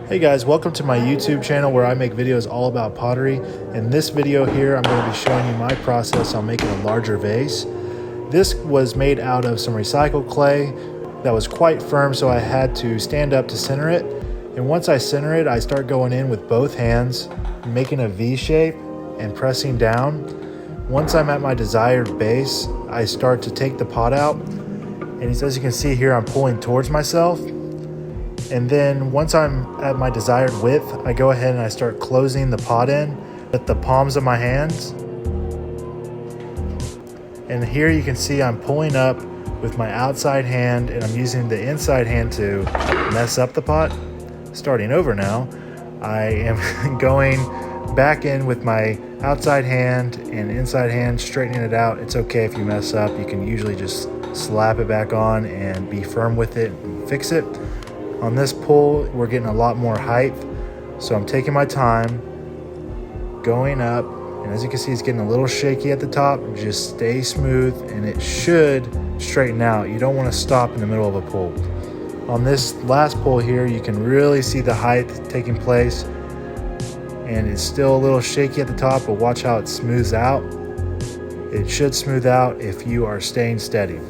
Hey guys, welcome to my YouTube channel where I make videos all about pottery. In this video here, I'm going to be showing you my process on making a larger vase. This was made out of some recycled clay that was quite firm, so I had to stand up to center it. And once I center it, I start going in with both hands, making a V shape and pressing down. Once I'm at my desired base, I start to take the pot out. And as you can see here, I'm pulling towards myself. And then once I'm at my desired width, I go ahead and I start closing the pot in with the palms of my hands. And here you can see I'm pulling up with my outside hand and I'm using the inside hand to mess up the pot. Starting over now, I am going back in with my outside hand and inside hand, straightening it out. It's okay if you mess up. You can usually just slap it back on and be firm with it and fix it. On this pull, we're getting a lot more height, so I'm taking my time, going up, and as you can see, it's getting a little shaky at the top. Just stay smooth, and it should straighten out. You don't want to stop in the middle of a pull. On this last pull here, you can really see the height taking place, and it's still a little shaky at the top, but watch how it smooths out. It should smooth out if you are staying steady.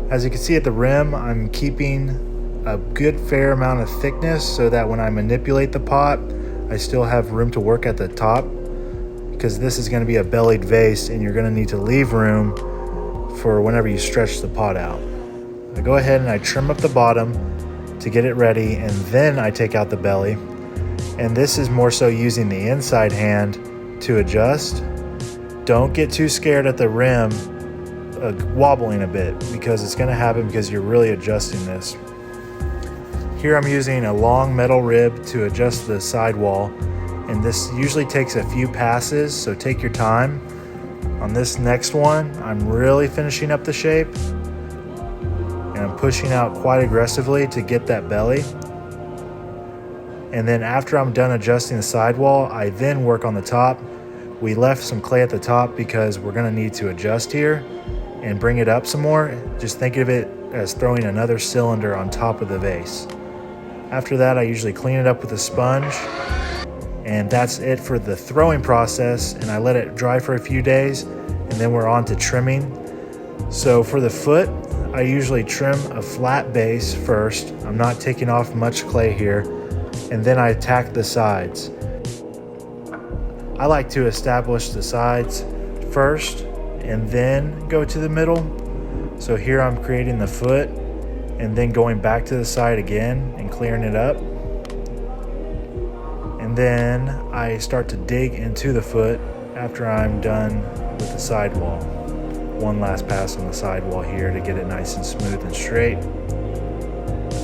As you can see at the rim, I'm keeping a good fair amount of thickness so that when I manipulate the pot, I still have room to work at the top, because this is going to be a bellied vase and you're going to need to leave room for whenever you stretch the pot out. I go ahead and I trim up the bottom to get it ready, and then I take out the belly. And this is more so using the inside hand to adjust. Don't get too scared at the rim wobbling a bit, because it's going to happen because you're really adjusting this. Here I'm using a long metal rib to adjust the sidewall, and this usually takes a few passes, so take your time. On this next one, I'm really finishing up the shape, and I'm pushing out quite aggressively to get that belly. And then after I'm done adjusting the sidewall, I then work on the top. We left some clay at the top because we're going to need to adjust here and bring it up some more. Just think of it as throwing another cylinder on top of the vase. After that, I usually clean it up with a sponge, and that's it for the throwing process, and I let it dry for a few days, and then we're on to trimming. So for the foot, I usually trim a flat base first. I'm not taking off much clay here, and then I attack the sides. I like to establish the sides first and then go to the middle. So here I'm creating the foot and then going back to the side again and clearing it up. And then I start to dig into the foot after I'm done with the sidewall. One last pass on the sidewall here to get it nice and smooth and straight.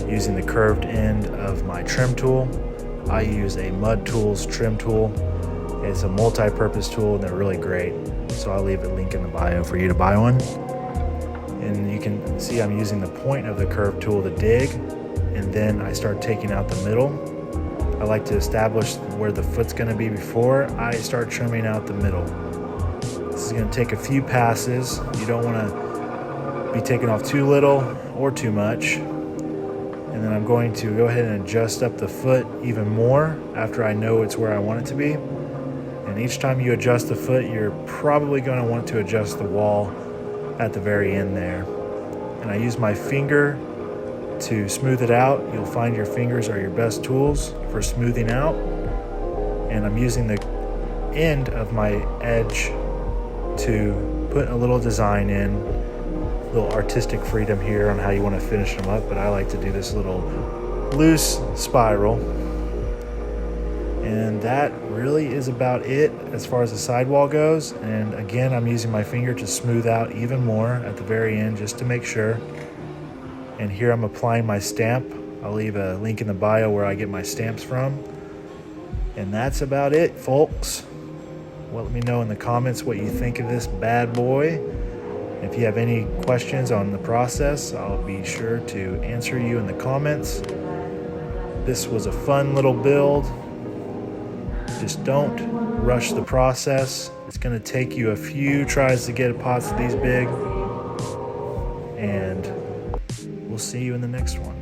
Using the curved end of my trim tool. I use a MudTools trim tool. It's a multi-purpose tool and they're really great. So I'll leave a link in the bio for you to buy one. And you can see I'm using the point of the curved tool to dig, and then I start taking out the middle. I like to establish where the foot's going to be before I start trimming out the middle. This is going to take a few passes. You don't want to be taking off too little or too much. And then I'm going to go ahead and adjust up the foot even more after I know it's where I want it to be. And each time you adjust the foot, you're probably going to want to adjust the wall at the very end there. And I use my finger to smooth it out. You'll find your fingers are your best tools for smoothing out. And I'm using the end of my edge to put a little design in, a little artistic freedom here on how you want to finish them up, but I like to do this little loose spiral. And that really is about it as far as the sidewall goes. And again, I'm using my finger to smooth out even more at the very end just to make sure. And here I'm applying my stamp. I'll leave a link in the bio where I get my stamps from. And that's about it, folks. Well, let me know in the comments what you think of this bad boy. If you have any questions on the process, I'll be sure to answer you in the comments. This was a fun little build. Just don't rush the process. It's going to take you a few tries to get pots these big. And we'll see you in the next one.